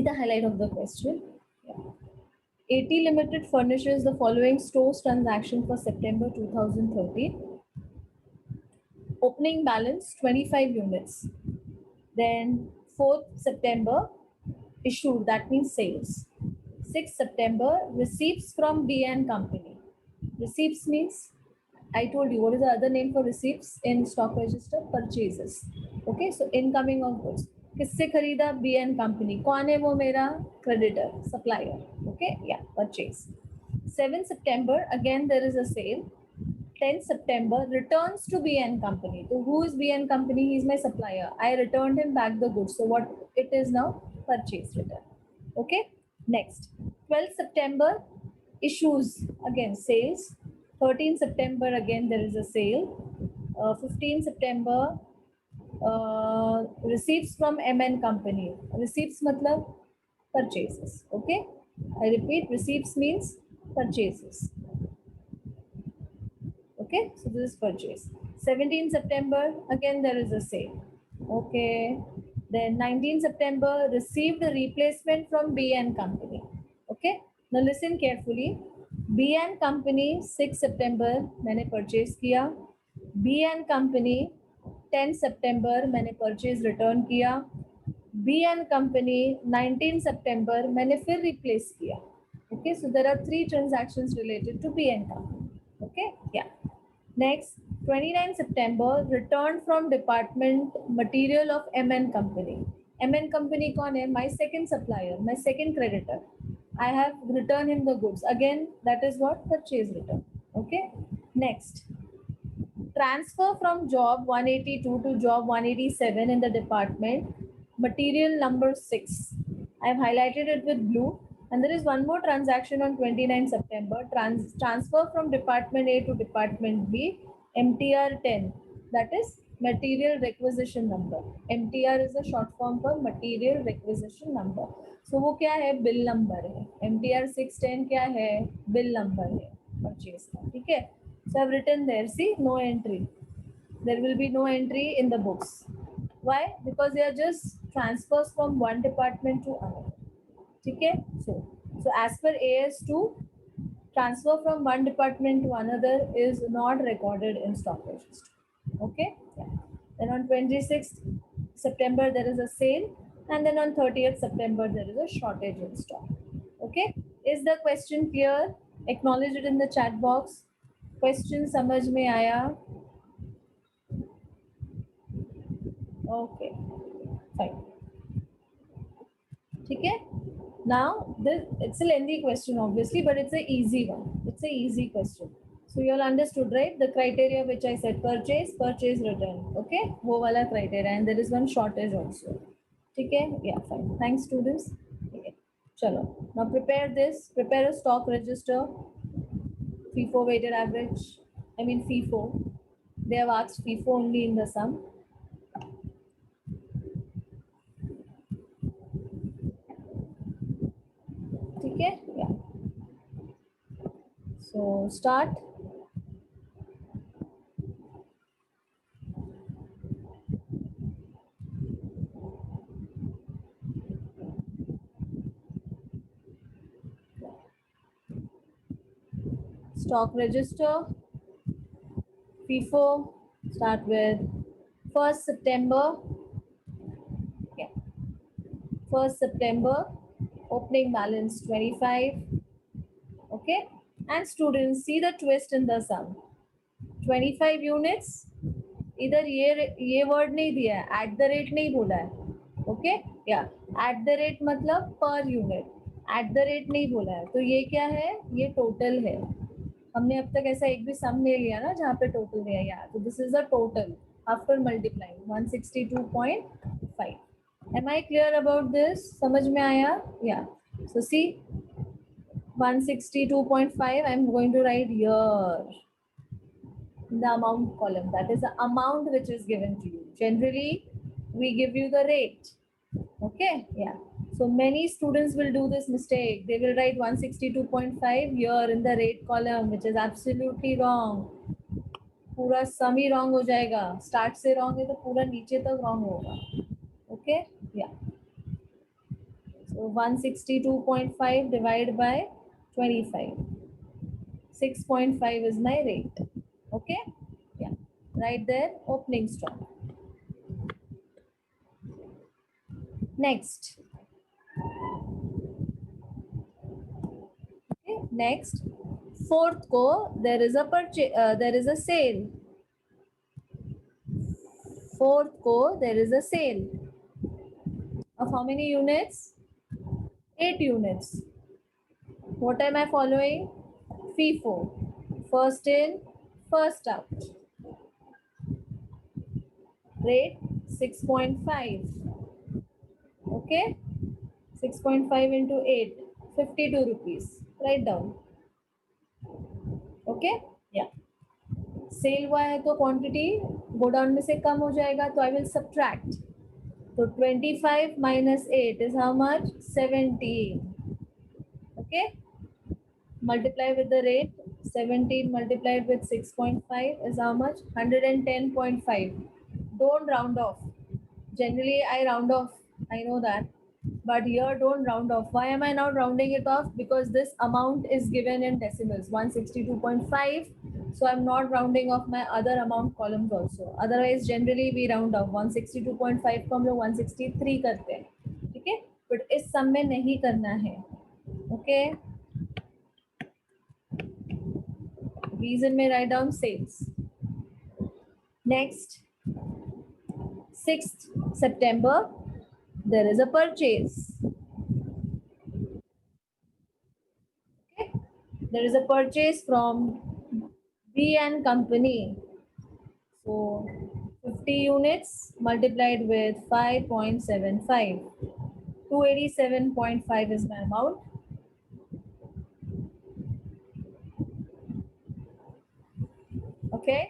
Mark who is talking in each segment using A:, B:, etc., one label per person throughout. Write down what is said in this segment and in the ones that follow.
A: the highlight of the question. Yeah. AT Limited furnishes the following stores transaction for September 2013. Opening balance 25 units. Then 4th September issued, that means sales. 6th September receipts from B&K Company. Receipts means, I told you what is the other name for receipts in stock register? Purchases. Okay, so incoming of goods. किससे खरीदा? B&K Company. कौन है वो? मेरा creditor, supplier. Okay, yeah, purchase. 7th September again there is a sale. 10th September returns to B&K Company. So who is B&K Company? He is my supplier. I returned him back the goods. So what it is now? Purchase return. Okay. Next, 12th September issues, again sales. 13th September again there is a sale. 15th September receipts from MN Company. Receipts matlab purchases. Okay. I repeat, receipts means purchases. Okay, so this is purchase. 17th September, again there is a sale. Okay, then 19th September received a replacement from B&K Company. Okay, now listen carefully. B&K Company 6 September मैंने purchase किया. B&K Company 10 September मैंने purchase return किया. B&K Company 19 September मैंने फिर replace किया. Okay, so there are 3 transactions related to B&K Company. Okay, yeah. Next, 29 September returned from department material of MN Company. MN Company कौन है? My second supplier, my second creditor. I have returned him the goods. Again, that is what? Purchase return. Okay. Next, transfer from job 182 to job 187 in the department. Material number 6. I have highlighted it with blue. And there is one more transaction on 29 September. Transfer from department A to department B. MTR 10. That is material requisition number. MTR is a short form for material requisition number. So वो क्या है? Bill number है. MTR 610 क्या है? Bill number है. Purchase का. ठीक है? So I've written there. See, no entry. There will be no entry in the books. Why? Because they are just transfers from one department to another. Okay, so as per AS2, transfer from one department to another is not recorded in stock register. Okay, yeah. Then on 26th September there is a sale, and then on 30th September there is a shortage in stock. Okay, is the question clear? Acknowledge it in the chat box. Question समझ में आया? Okay, fine. ठीक है? Now, it's a lengthy question, obviously, but it's an easy one. It's an easy question. So you all understood, right? The criteria which I said: purchase, purchase, return. Okay, वो वाला criteria, and there is one shortage also. Okay, yeah, fine. Thanks, students. Okay, चलो. Now prepare this. Prepare a stock register. FIFO weighted average. I mean FIFO. They have asked FIFO only in the sum. Okay, yeah. So start. Stock register. FIFO. Start with 1st September. Yeah. 1st September. Opening balance 25. Okay. And students, see the twist in the sum. 25 units. इधर ये word नहीं दिया है, at the rate नहीं बोला है. Okay, या at the rate मतलब per unit, at the rate नहीं बोला है. तो ये क्या है? ये टोटल है. हमने अब तक ऐसा एक भी सम नहीं लिया ना जहाँ पे टोटल दिया यार. तो this is the total after multiplying 162.5. Am I clear about this? समझ में आया? या सो सी 162.5 I am going to write here in the amount column. That is the amount which is given to you. Generally, we give you the rate. Okay, yeah. So many students will do this mistake. They will write 162.5 here in the rate column, which is absolutely wrong. पूरा sum ही wrong हो जाएगा. Start से wrong है तो पूरा नीचे तक wrong होगा. Okay, yeah. So 162.5 divided by 25. 6.5 is my rate. Okay? Yeah. Right there, opening stock. Next. Okay. Next. Fourth co, there is a purchase. There is a sale. Fourth co, there is a sale of how many units? 8 units. What am I following? FIFO. First in, first out. Rate 6.5. Okay. 6.5 into 8. 52 rupees. Write down. Okay. Yeah. Sale हुआ है तो quantity godown में से कम हो जाएगा तो I will subtract तो 25 minus 8 is how much 17 okay multiply with the rate 17 multiplied with 6.5 is how much 110.5 don't round off generally I round off I know that but here don't round off why am I now rounding it off because this amount is given in decimals 162.5 so I'm not rounding off my other amount columns also otherwise generally we round off 162.5 को हम लोग 163 करते हैं ठीक है but इस सम में नहीं करना है okay reason may write down sales next 6th September there is a purchase okay there is a purchase from B and company so 50 units multiplied with 5.75 287.5 is my amount okay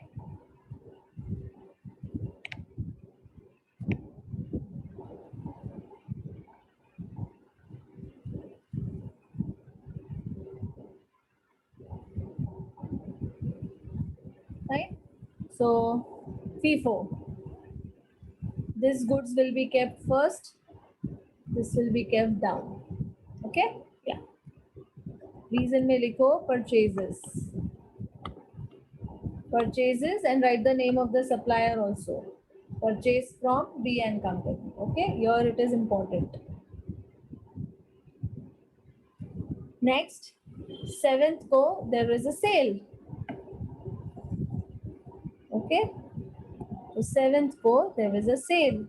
A: right so FIFO this goods will be kept first this will be kept down okay yeah reason में लिखो purchases and write the name of the supplier also purchase from B and company okay here it is important next 7th को there is a sale okay so 7th को there is a sale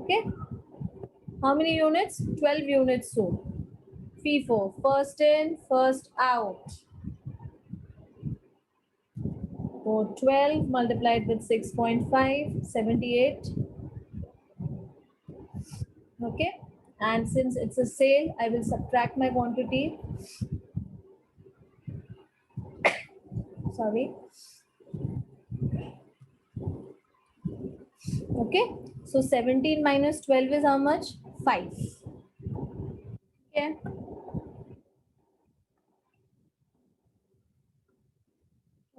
A: okay how many units 12 units sold FIFO first in first out so 12 multiplied with 6.5 78 okay and since it's a sale I will subtract my quantity sorry okay so 17 minus 12 is how much 5 okay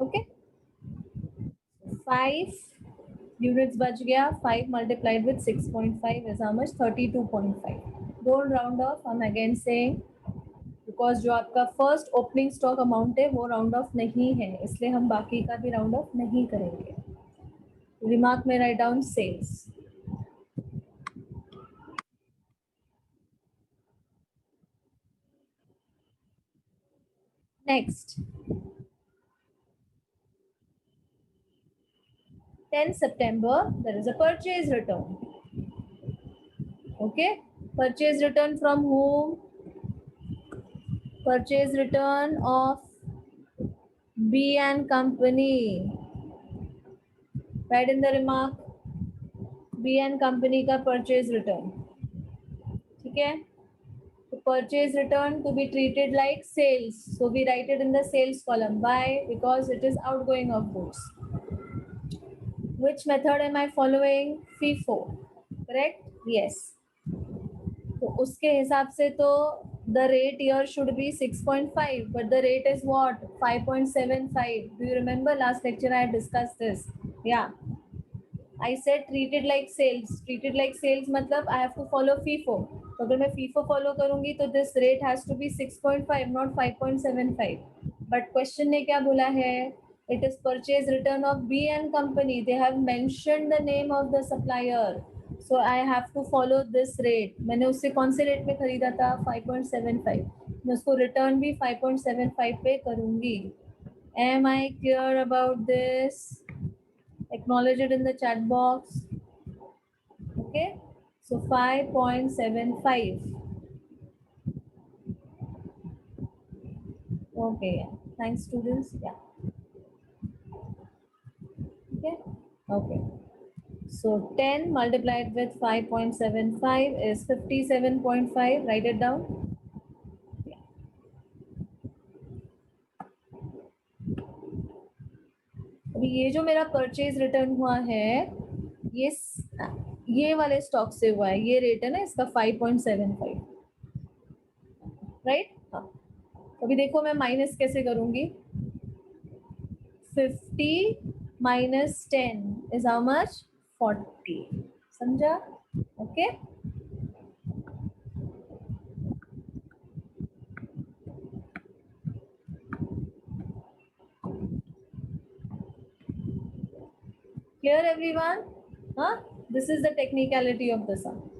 A: okay 5 units बच गया 5 multiplied with 6.5 is how much 32.5 don't round off I'm again saying because जो आपका first opening stock amount है वो round of नहीं है इसलिए हम बाकी का भी राउंड ऑफ नहीं करेंगे रिमार्क में write down cells next 10 September there is a purchase return okay purchase return from whom purchase return of B and company write in the remark B and company का purchase return ठीक है तो purchase return to be treated like sales so we write it in the sales column why because it is outgoing of goods which method am I following FIFO correct yes तो उसके हिसाब से तो the rate here should be 6.5, but the rate is what? 5.75. Do you remember last lecture I had discussed this? Yeah. I said treated like sales. Treated like sales matlab I have to follow FIFO. तो अगर मैं FIFO follow करूँगी तो this rate has to be 6.5, not 5.75. But question ने क्या बोला है? It is purchase return of B and company. They have mentioned the name of the supplier. So I have to follow this rate. मैंने उससे कौन से rate पे खरीदा था? 5.75. मैं उसको रिटर्न भी 5.75 पे करूँगी. Am I clear about this? Acknowledge it in the chat box. Okay, so 5.75. Okay, yeah. Thanks, students. Yeah. Okay. Okay. So 10 multiplied with 5.75 is 57.5. Write it down. Yeah. अभी ये जो मेरा परचेज रिटर्न हुआ है ये वाले स्टॉक से हुआ है. ये रेट है ना इसका 5.75. राइट. हाँ. अभी देखो मैं माइनस कैसे करूंगी. 50 minus 10 is how much? 40. समझा? Okay. Clear everyone? Huh? This is the technicality of the sum.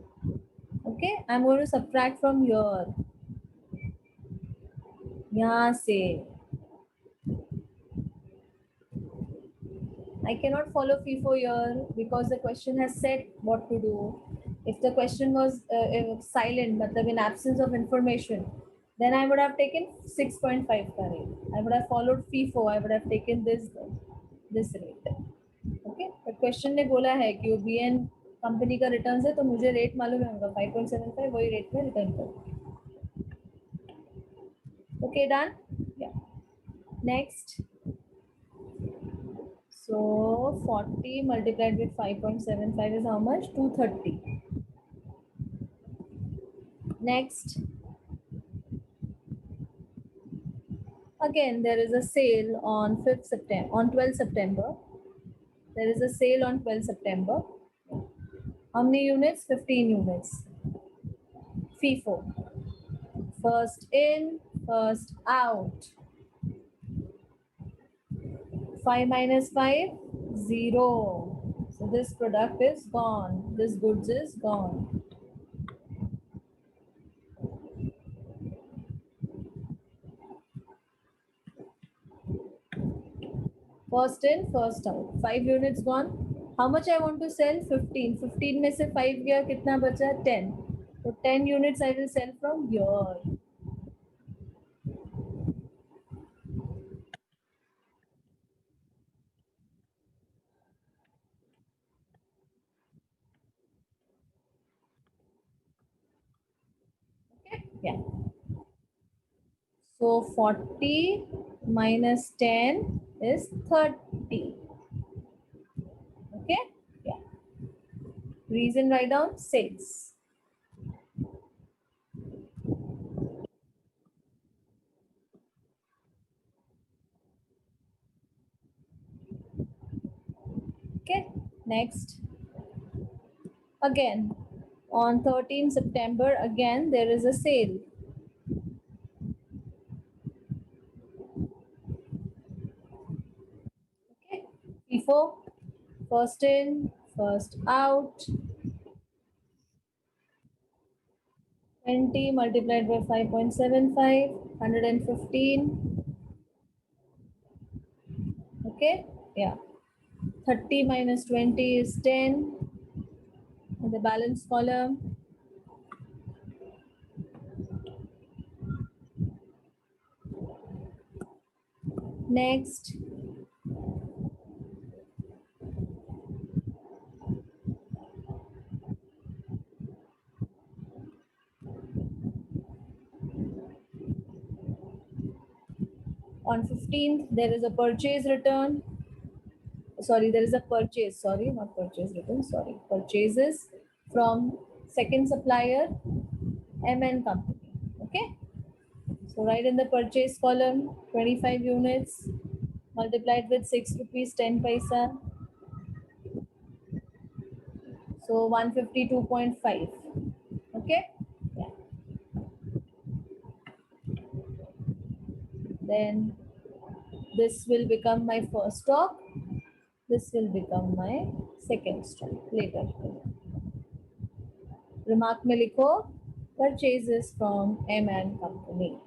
A: Okay. I'm going to subtract from here. यहाँ से. I cannot follow FIFO here because the question has said what to do. If the question was silent, matlab in absence of information, then I would have taken 6.5 का rate. I would have followed FIFO. I would have taken this rate. Okay. But question ने बोला है कि वो BN company का return है तो मुझे रेट मालूम है उनका 5.75 वही रेट में रिटर्न करो. Okay, done. Yeah. Next. So 40 multiplied with 5.75 is how much? 230. Next. Again, there is a sale on 5th September, on 12th September. There is a sale on 12th September. How many units? 15 units. FIFO. First in, first out. 5 minus 5, 0. So this product is gone. This goods is gone. First in, first out. 5 units gone. How much I want to sell? 15. 15 में से 5 गया कितना बचा? 10. So 10 units I will sell from here. Okay. Yeah. So 40 minus 10 is 30. Okay. Yeah. Reason write down sales. Okay. Next. Again, on 13 September, again there is a sale. Okay. FIFO, first in, first out. 20 multiplied by 5.75, 115. Okay. Yeah. 30 minus 20 is 10. In the balance column. Next. On 15th, there is a purchase return. Sorry, there is a purchase. Sorry, not purchase return. Sorry, purchases from second supplier, MN company. Okay, so write in the purchase column 25 units multiplied with 6 rupees 10 paisa, so 152.5. Okay, yeah. Then this will become my first stock, this will become my second stock later. Remark में लिखो purchases from M and company.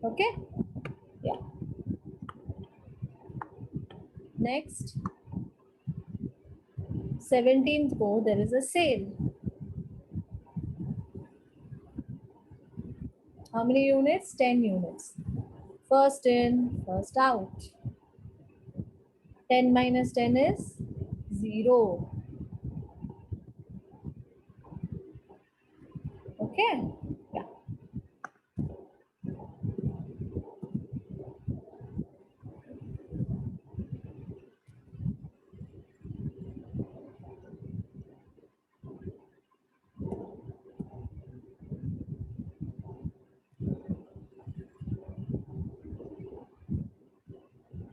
A: Okay, yeah. Next, 17th को there is a sale. How many units? 10 units. First in, first out. 10 minus 10 is 0. Okay, yeah.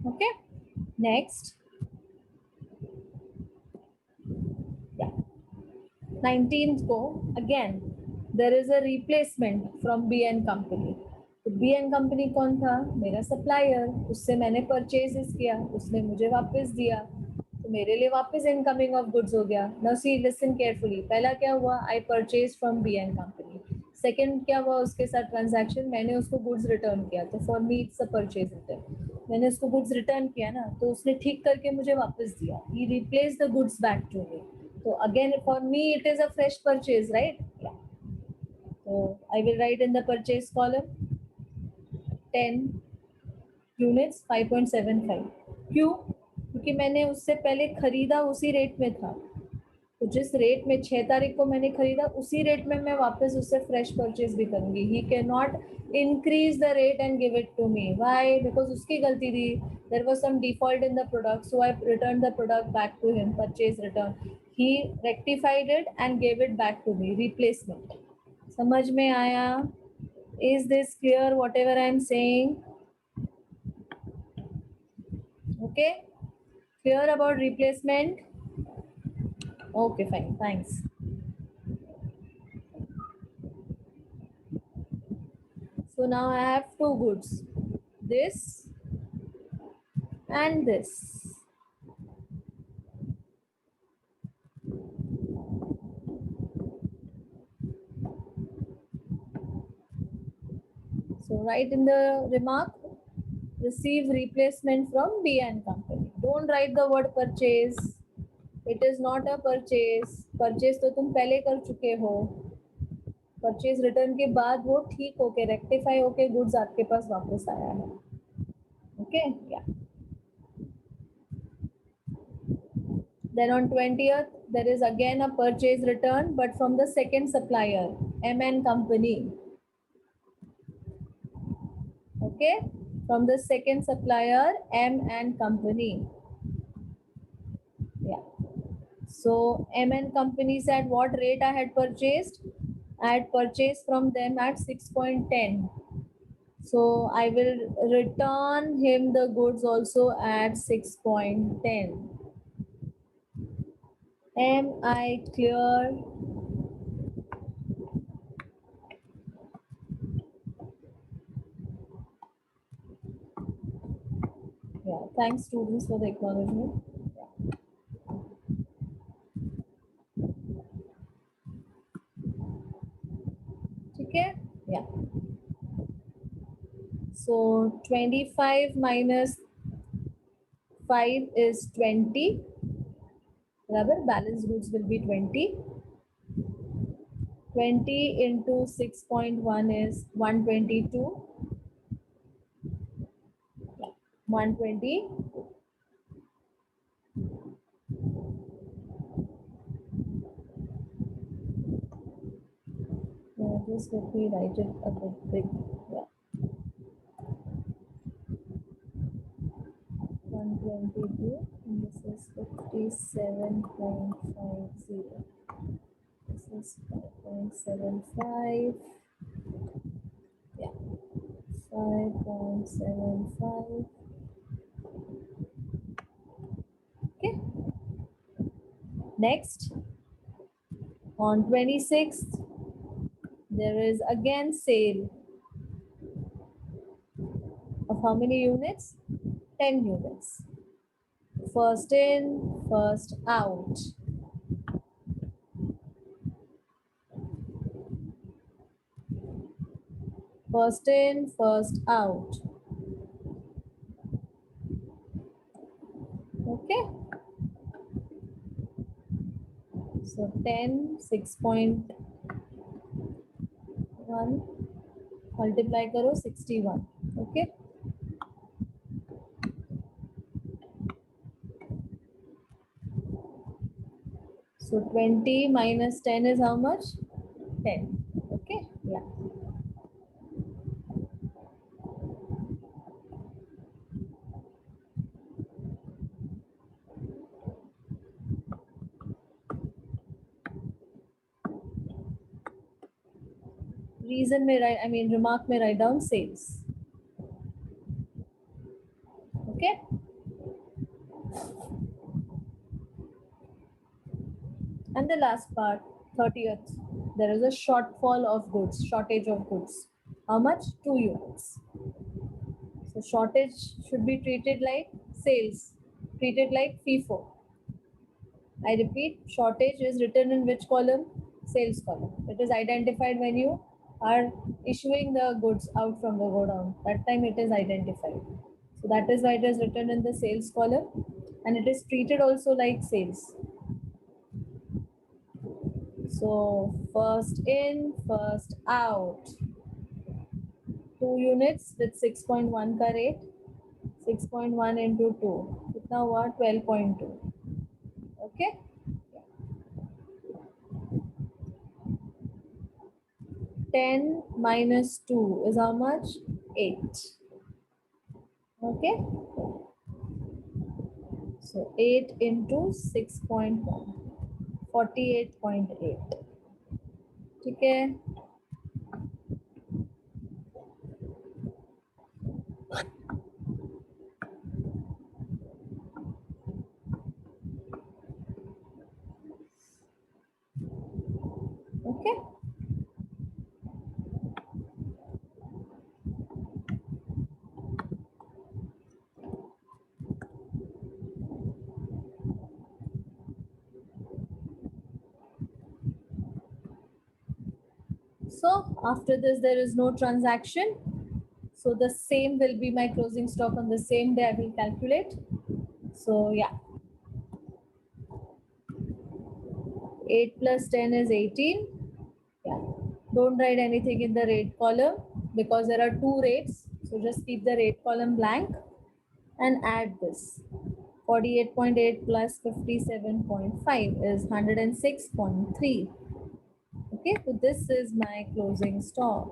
A: Okay, next, yeah. 19th को again there is a replacement from B and company. तो B and company कौन था? मेरा supplier. उससे मैंने purchases किया, उसने मुझे वापस दिया, तो मेरे लिए वापस इनकमिंग ऑफ गुड्स हो गया. Now see listen carefully. पहला क्या हुआ? I purchase from B and company. Second क्या हुआ उसके साथ ट्रांजैक्शन? मैंने उसको गुड्स रिटर्न किया, तो for me it's a purchase return. मैंने उसको गुड्स रिटर्न किया ना, तो उसने ठीक करके मुझे वापस दिया. He replace the goods back to me. So again, for me, it is a fresh purchase, right? Yeah. So I will write in the purchase column 10 units 5.75. क्यों? क्योंकि मैंने उससे पहले खरीदा उसी रेट में था. तो जिस रेट में 6 तारीख को मैंने खरीदा उसी रेट में मैं वापस उससे फ्रेश परचेज भी करूंगी. He can not increase the rate and give it to me. Why? Because उसकी गलती थी. There was some default in the product, so I return the product back to him. Purchase return. He rectified it and gave it back to me. Replacement. समझ में आया? Is this clear whatever I am saying? Okay, clear about replacement? Okay, fine, thanks. So now I have two goods, this and this. So write in the remark, receive replacement from B and company. Don't write the word purchase. It is not a purchase. Purchase तो तुम पहले कर चुके हो. Purchase return के बाद वो ठीक होके rectify होके goods आपके पास वापस आया है. Okay, yeah. Then on 20th, there is again a purchase return, but from the second supplier, M and company. Okay, from the second supplier, M and company. Yeah. So M and company said what rate I had purchased? I had purchased from them at 6.10. So I will return him the goods also at 6.10. Am I clear? Yeah, thanks students for the acknowledgement. Yeah. Okay? Yeah. So 25 minus 5 is 20. Rather, balance goods will be 20. 20 into 6.1 is 122. 120. just let me write it a bit big. Yeah. 122, and this is 57.50. This is 5.75. Yeah, 5.75. Okay. Next, on 26th, there is again sale of how many units? 10 units. First in, first out. First in, first out. Okay. So 10, 6.1 multiply karo 61. Okay. So 20 minus 10 is how much? 10. Okay. Yeah. Reason may write, remark may write down sales. Okay. And the last part, 30th, there is a shortfall of goods, shortage of goods. How much? 2 units. So shortage should be treated like sales, treated like FIFO. I repeat, shortage is written in which column? Sales column. It is identified when you are issuing the goods out from the godown. That time it is identified. So that is why it is written in the sales column, and it is treated also like sales. So first in, first out. 2 units with 6.1 ka rate. 6.1 into 2. Kitna hua? 12.2. Okay. 10 minus 2 is how much? 8. Okay. So 8 into 6.1. 48.8. Okay. Okay. So after this, there is no transaction. So the same will be my closing stock on the same day I will calculate. So yeah, 8 plus 10 is 18. Yeah, don't write anything in the rate column because there are 2 rates. So just keep the rate column blank and add this. 48.8 plus 57.5 is 106.3. Okay, so this is my closing stock.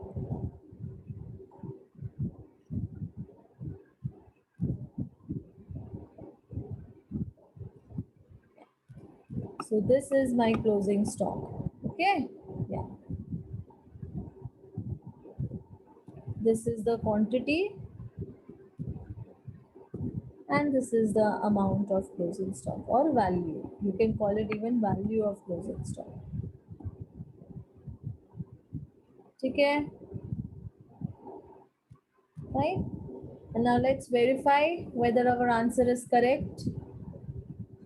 A: So this is my closing stock. Okay, yeah. This is the quantity and this is the amount of closing stock or value. You can call it even value of closing stock. Okay, right? And now let's verify whether our answer is correct.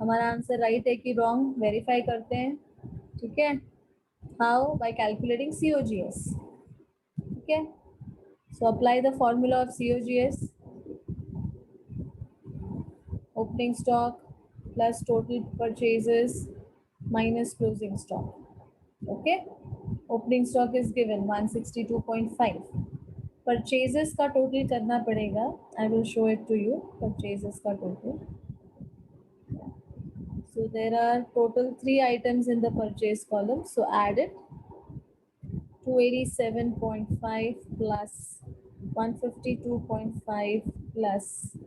A: हमारा answer right है कि wrong verify करते हैं. ठीक है. How? By calculating COGS. Okay. So apply the formula of COGS. Opening stock plus total purchases minus closing stock. Okay. Opening stock is given 162.5. Purchases का total करना पड़ेगा. I will show it to you. Purchases का total. So there are total 3 items in the purchase column. So add it. 287.5 plus 152.5 plus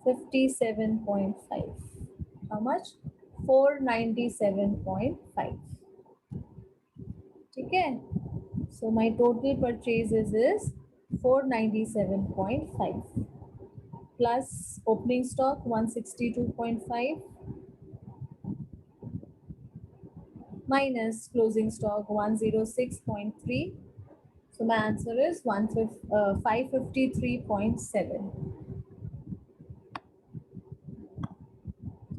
A: 57.5. How much? 497.5. Okay. So my total purchases is 497.5 plus opening stock 162.5 minus closing stock 106.3. So my answer is 553.7.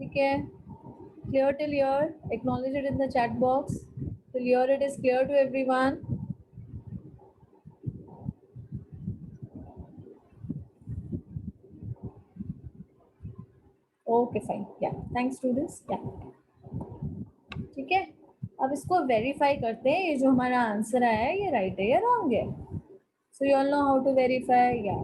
A: Okay. Clear till here? Acknowledge it in the chat box. Till here it is clear to everyone. Okay, fine. Yeah. Thanks students. Yeah. ठीक है. अब इसको verify करते हैं ये जो हमारा answer आया है ये राइट है या रॉन्ग है. So you all know how to verify. Yeah.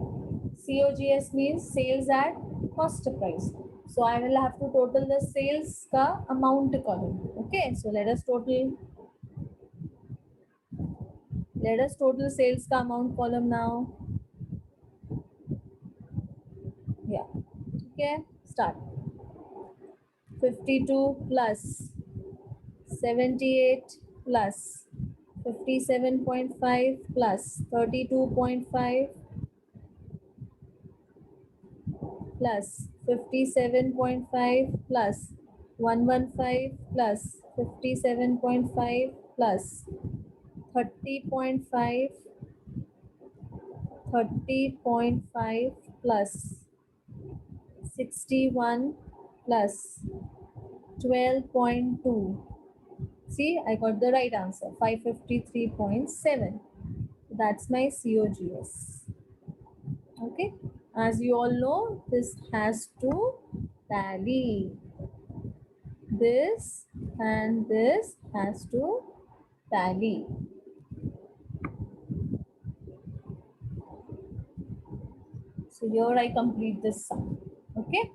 A: COGS means sales at cost price. So I will have to total the sales का amount column. Okay. So let us total sales का amount column now. Yeah. Okay. Start. 52 plus 78 plus 57.5 plus 32.5 plus 57.5 plus 115 plus 57.5 plus 30.5 plus 61 plus 12.2. See, I got the right answer, 553.7. That's my COGS. Okay. As you all know, this has to tally. This and this has to tally. So here I complete this sum. Okay.